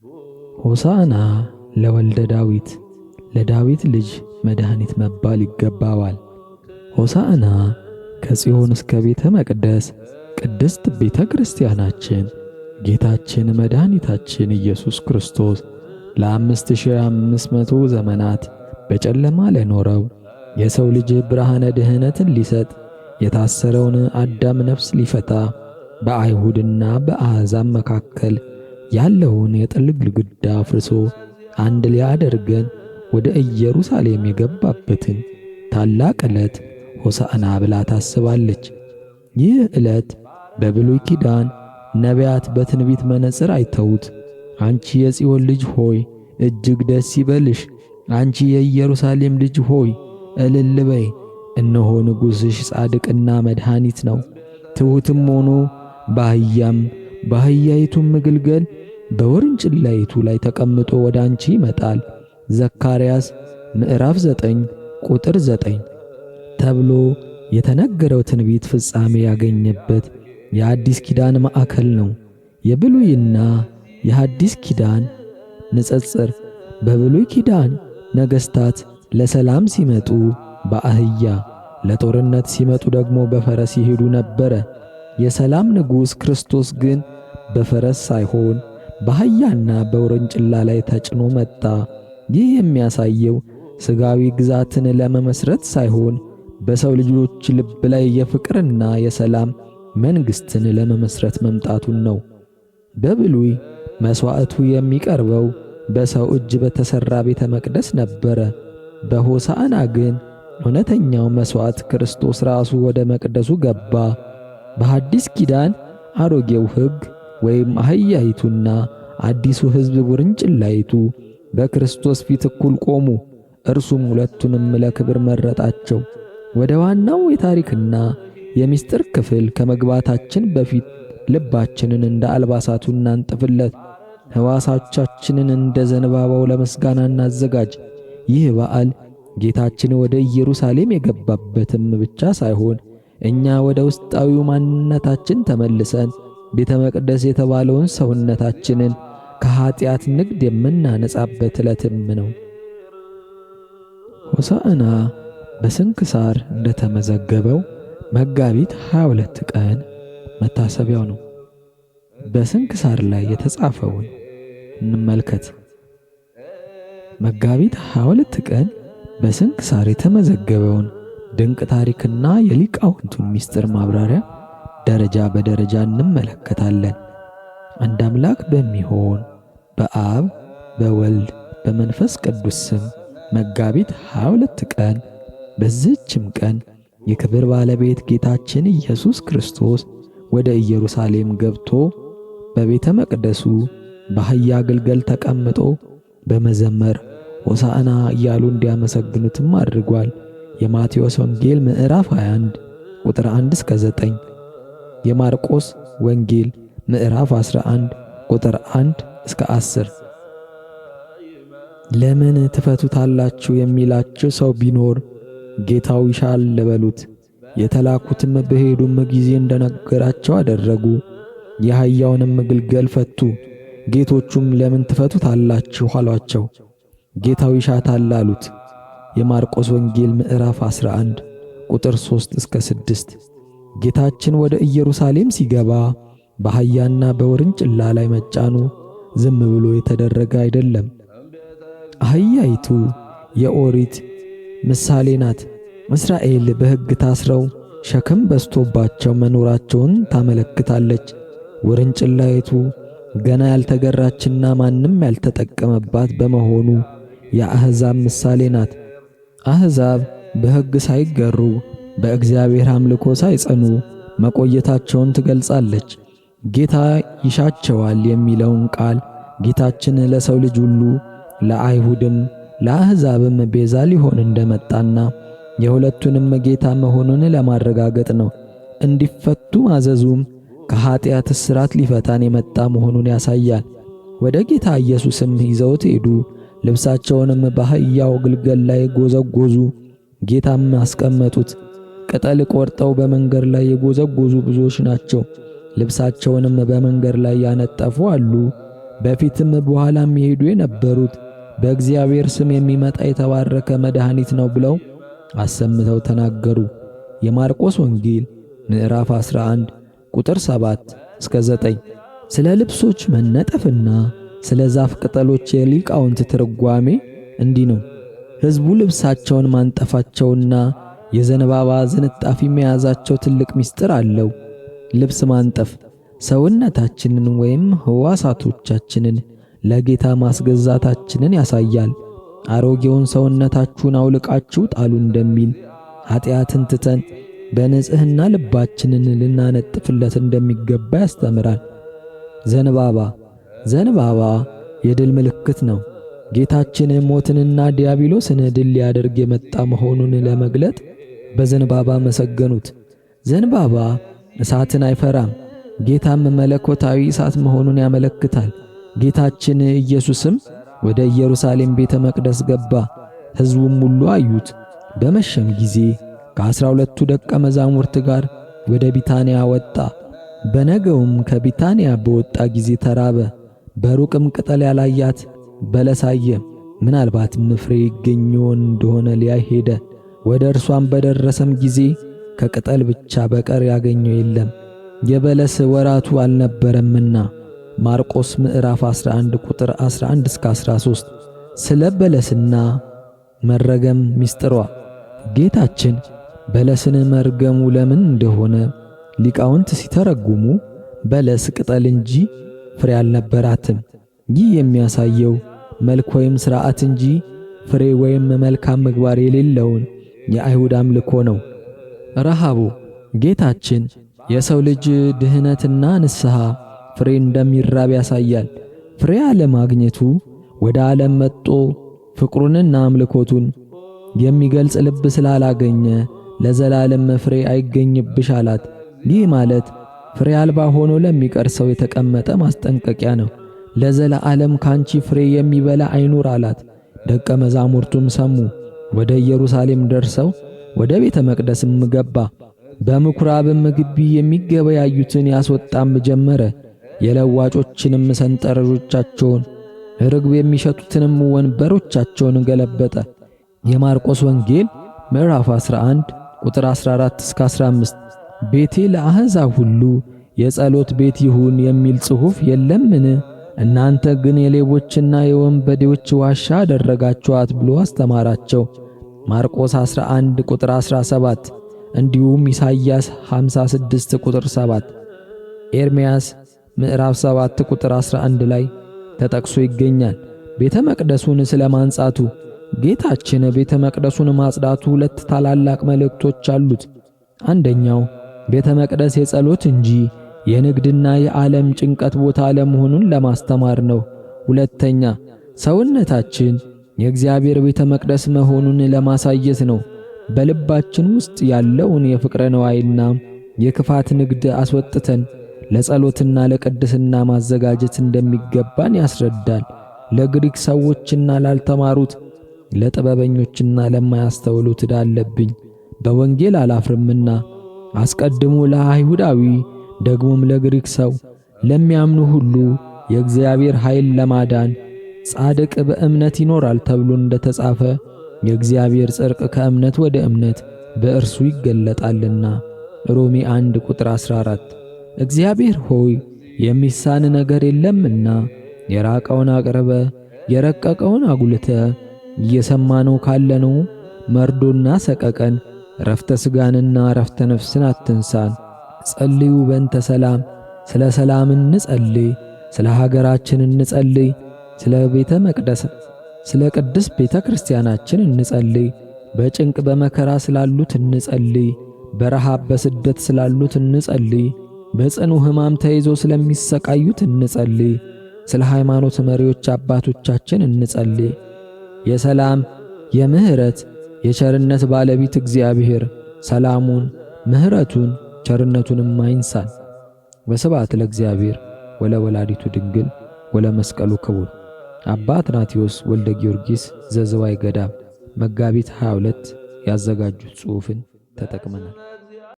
ሆሳዕና ለወልደ ዳዊት ለዳዊት ልጅ መድኃኒት መባል ይገባዋል። ሆሳዕና ከጽዮን እስከ ቤተ መቅደስ ቅድስት ቤተ ክርስቲያናችን ጌታችን መድኃኒታችን ኢየሱስ ክርስቶስ ለ5500 ዘመናት በጨለማ ለኖረው የሰው ልጅ ብርሃነ ድኅነትን ሊሰጥ የታሰረውን አዳም ነፍስ ሊፈታ በአይሁድና በአሕዛብ መካከል ያለውን የጥል ግድግዳ አፍርሶ አንድ ሊያደርገን ወደ ኢየሩሳሌም የገባበትን ታላቅ ዕለት ሆሳዕና ብላ ታስባለች። ይህ ዕለት በብሉይ ኪዳን ነቢያት በትንቢት መነጽር አይተውት አንቺ የጽዮን ልጅ ሆይ እጅግ ደስ ይበልሽ፣ አንቺ የኢየሩሳሌም ልጅ ሆይ እልል በይ፣ እነሆ ንጉሥሽ ጻድቅና መድኃኒት ነው፣ ትሑትም ሆኖ በአህያይቱም ግልገል በውርንጭላይቱ ላይ ተቀምጦ ወደ አንቺ ይመጣል። ዘካርያስ ምዕራፍ 9 ቁጥር 9 ተብሎ የተነገረው ትንቢት ፍጻሜ ያገኘበት የአዲስ ኪዳን ማዕከል ነው። የብሉይና የሐዲስ ኪዳን ንጽጽር በብሉይ ኪዳን ነገሥታት ለሰላም ሲመጡ በአህያ ለጦርነት ሲመጡ ደግሞ በፈረስ ይሄዱ ነበረ። የሰላም ንጉሥ ክርስቶስ ግን በፈረስ ሳይሆን በአህያና በውርንጭላ ላይ ተጭኖ መጣ። ይህ የሚያሳየው ሥጋዊ ግዛትን ለመመስረት ሳይሆን በሰው ልጆች ልብ ላይ የፍቅርና የሰላም መንግሥትን ለመመስረት መምጣቱን ነው። በብሉይ መሥዋዕቱ የሚቀርበው በሰው እጅ በተሠራ ቤተ መቅደስ ነበረ። በሆሳዕና ግን እውነተኛው መሥዋዕት ክርስቶስ ራሱ ወደ መቅደሱ ገባ። በሐዲስ ኪዳን አሮጌው ሕግ ወይም አህያይቱና አዲሱ ሕዝብ ውርንጭላይቱ በክርስቶስ ፊት እኩል ቆሙ። እርሱም ሁለቱንም ለክብር መረጣቸው። ወደ ዋናው የታሪክና የምስጢር ክፍል ከመግባታችን በፊት ልባችንን እንደ አልባሳቱ እናንጥፍለት፣ ሕዋሳቻችንን እንደ ዘንባባው ለምስጋና እናዘጋጅ። ይህ በዓል ጌታችን ወደ ኢየሩሳሌም የገባበትም ብቻ ሳይሆን እኛ ወደ ውስጣዊው ማንነታችን ተመልሰን ቤተ መቅደስ የተባለውን ሰውነታችንን ከኀጢአት ንግድ የምናነጻበት ዕለትም ነው። ሆሳዕና በስንክሳር እንደተመዘገበው መጋቢት 22 ቀን መታሰቢያው ነው። በስንክሳር ላይ የተጻፈውን እንመልከት። መጋቢት 22 ቀን በስንክሳር የተመዘገበውን ድንቅ ታሪክና የሊቃውንቱን ምስጢር ማብራሪያ ደረጃ በደረጃ እንመለከታለን። አንድ አምላክ በሚሆን በአብ በወልድ በመንፈስ ቅዱስ ስም መጋቢት 22 ቀን በዚህችም ቀን የክብር ባለቤት ጌታችን ኢየሱስ ክርስቶስ ወደ ኢየሩሳሌም ገብቶ በቤተ መቅደሱ በአህያ ግልገል ተቀምጦ በመዘመር ሆሳዕና እያሉ እንዲያመሰግኑትም አድርጓል። የማቴዎስ ወንጌል ምዕራፍ 21 ቁጥር 1 እስከ 9፣ የማርቆስ ወንጌል ምዕራፍ 11 ቁጥር 1 እስከ 10። ለምን ትፈቱታላችሁ የሚላችሁ ሰው ቢኖር ጌታው ይሻል በሉት። የተላኩትም በሄዱም ጊዜ እንደነገራቸው አደረጉ። የአህያውንም ግልገል ፈቱ። ጌቶቹም ለምን ትፈቱታላችሁ አሏቸው። ጌታው ይሻታል አሉት። የማርቆስ ወንጌል ምዕራፍ 11 ቁጥር 3 እስከ 6። ጌታችን ወደ ኢየሩሳሌም ሲገባ በአህያና በውርንጭላ ላይ መጫኑ ዝም ብሎ የተደረገ አይደለም። አህያይቱ የኦሪት ምሳሌ ናት። እስራኤል በሕግ ታስረው ሸክም በዝቶባቸው መኖራቸውን ታመለክታለች። ውርንጭላይቱ ገና ያልተገራችና ማንም ያልተጠቀመባት በመሆኑ የአሕዛብ ምሳሌ ናት። አሕዛብ በሕግ ሳይገሩ በእግዚአብሔር አምልኮ ሳይጸኑ መቆየታቸውን ትገልጻለች። ጌታ ይሻቸዋል የሚለውን ቃል ጌታችን ለሰው ልጅ ሁሉ ለአይሁድም ለአሕዛብም ቤዛ ሊሆን እንደመጣና የሁለቱንም ጌታ መሆኑን ለማረጋገጥ ነው። እንዲፈቱ ማዘዙም ከኀጢአት እስራት ሊፈታን የመጣ መሆኑን ያሳያል። ወደ ጌታ ኢየሱስም ይዘውት ሄዱ። ልብሳቸውንም በአህያው ግልገል ላይ ጎዘጎዙ። ጌታም አስቀመጡት። ቅጠል ቆርጠው በመንገድ ላይ የጎዘጎዙ ብዙዎች ናቸው። ልብሳቸውንም በመንገድ ላይ ያነጠፉ አሉ። በፊትም በኋላም የሄዱ የነበሩት በእግዚአብሔር ስም የሚመጣ የተባረከ መድኃኒት ነው ብለው አሰምተው ተናገሩ። የማርቆስ ወንጌል ምዕራፍ 11 ቁጥር 7 እስከ 9። ስለ ልብሶች መነጠፍና ስለ ዛፍ ቅጠሎች የሊቃውንት ትርጓሜ እንዲህ ነው። ሕዝቡ ልብሳቸውን ማንጠፋቸውና የዘንባባ ዝንጣፊ መያዛቸው ትልቅ ምስጢር አለው። ልብስ ማንጠፍ ሰውነታችንን ወይም ሕዋሳቶቻችንን ለጌታ ማስገዛታችንን ያሳያል። አሮጌውን ሰውነታችሁን አውልቃችሁ ጣሉ እንደሚል ኀጢአትን ትተን በንጽሕና ልባችንን ልናነጥፍለት እንደሚገባ ያስተምራል። ዘንባባ የድል ምልክት ነው። ጌታችን ሞትንና ዲያብሎስን ድል ሊያደርግ የመጣ መሆኑን ለመግለጥ በዘንባባ መሰገኑት። ዘንባባ እሳትን አይፈራም። ጌታም መለኮታዊ እሳት መሆኑን ያመለክታል። ጌታችን ኢየሱስም ወደ ኢየሩሳሌም ቤተ መቅደስ ገባ። ሕዝቡም ሁሉ አዩት። በመሸም ጊዜ ከ12ቱ ደቀ መዛሙርት ጋር ወደ ቢታንያ ወጣ። በነገውም ከቢታንያ በወጣ ጊዜ ተራበ። በሩቅም ቅጠል ያላያት በለስ አየ። ምናልባትም ፍሬ ይገኝ እንደሆነ ሊያይ ሄደ። ወደ እርሷም በደረሰም ጊዜ ከቅጠል ብቻ በቀር ያገኘው የለም፣ የበለስ ወራቱ አልነበረምና። ማርቆስ ምዕራፍ 11 ቁጥር 11 እስከ 13። ስለ በለስና መረገም ምስጢሯ ጌታችን በለስን መርገሙ ለምን እንደሆነ ሊቃውንት ሲተረጉሙ በለስ ቅጠል እንጂ ፍሬ አልነበራትም። ይህ የሚያሳየው መልክ ወይም ሥርዓት እንጂ ፍሬ ወይም መልካም ምግባር የሌለውን የአይሁድ አምልኮ ነው። ረሃቡ ጌታችን የሰው ልጅ ድህነትና ንስሐ ፍሬ እንደሚራብ ያሳያል። ፍሬ አለማግኘቱ ወደ ዓለም መጥቶ ፍቅሩንና አምልኮቱን የሚገልጽ ልብ ስላላገኘ ለዘላለም ፍሬ አይገኝብሽ አላት። ይህ ማለት ፍሬ አልባ ሆኖ ለሚቀር ሰው የተቀመጠ ማስጠንቀቂያ ነው። ለዘላለም ካንቺ ፍሬ የሚበላ አይኑር አላት። ደቀ መዛሙርቱም ሰሙ። ወደ ኢየሩሳሌም ደርሰው ወደ ቤተ መቅደስም ገባ። በምኵራብም ግቢ የሚገበያዩትን ያስወጣም ጀመረ። የለዋጮችንም ሰንጠረዦቻቸውን፣ ርግብ የሚሸጡትንም ወንበሮቻቸውን ገለበጠ። የማርቆስ ወንጌል ምዕራፍ 11 ቁጥር 14 እስከ 15። ቤቴ ለአሕዛብ ሁሉ የጸሎት ቤት ይሁን የሚል ጽሑፍ የለምን? እናንተ ግን የሌቦችና የወንበዴዎች ዋሻ አደረጋችኋት ብሎ አስተማራቸው። ማርቆስ 11 ቁጥር 17። እንዲሁም ኢሳይያስ 56 ቁጥር 7፣ ኤርምያስ ምዕራፍ 7 ቁጥር 11 ላይ ተጠቅሶ ይገኛል። ቤተ መቅደሱን ስለ ማንጻቱ ጌታችን ቤተ መቅደሱን ማጽዳቱ ሁለት ታላላቅ መልእክቶች አሉት። አንደኛው ቤተ መቅደስ የጸሎት እንጂ የንግድና የዓለም ጭንቀት ቦታ ለመሆኑን ለማስተማር ነው። ሁለተኛ ሰውነታችን የእግዚአብሔር ቤተ መቅደስ መሆኑን ለማሳየት ነው። በልባችን ውስጥ ያለውን የፍቅረ ነዋይና የክፋት ንግድ አስወጥተን ለጸሎትና ለቅድስና ማዘጋጀት እንደሚገባን ያስረዳል። ለግሪክ ሰዎችና ላልተማሩት፣ ለጥበበኞችና ለማያስተውሉት ዕዳ አለብኝ፣ በወንጌል አላፍርምና። አስቀድሞ ለአይሁዳዊ ደግሞም ለግሪክ ሰው ለሚያምኑ ሁሉ የእግዚአብሔር ኃይል ለማዳን ጻድቅ በእምነት ይኖራል ተብሎ እንደተጻፈ የእግዚአብሔር ጽድቅ ከእምነት ወደ እምነት በእርሱ ይገለጣልና። ሮሜ 1 ቁጥር 14። እግዚአብሔር ሆይ የሚሳን ነገር የለምና የራቀውን አቅርበ የረቀቀውን አጉልተ እየሰማነው ካለነው መርዶና ሰቀቀን ረፍተ ሥጋንና ረፍተ ነፍስን አትንሳን። ጸልዩ በእንተ ሰላም፣ ስለ ሰላም እንጸልይ፣ ስለ ሀገራችን እንጸልይ፣ ስለ ቤተ መቅደስ ስለ ቅድስት ቤተ ክርስቲያናችን እንጸልይ፣ በጭንቅ በመከራ ስላሉት እንጸልይ፣ በረሃብ በስደት ስላሉት እንጸልይ፣ በጽኑ ሕማም ተይዘው ስለሚሰቃዩት እንጸልይ፣ ስለ ሃይማኖት መሪዎች አባቶቻችን እንጸልይ። የሰላም የምህረት የቸርነት ባለቤት እግዚአብሔር ሰላሙን ምሕረቱን ቸርነቱንም አይንሳን። ወስብሐት ለእግዚአብሔር ወለወላዲቱ ድንግል ወለመስቀሉ ክቡር። አባ አትናቴዎስ ወልደ ጊዮርጊስ ዘዝዋይ ገዳም መጋቢት 22 ያዘጋጁት ጽሑፍን ተጠቅመናል።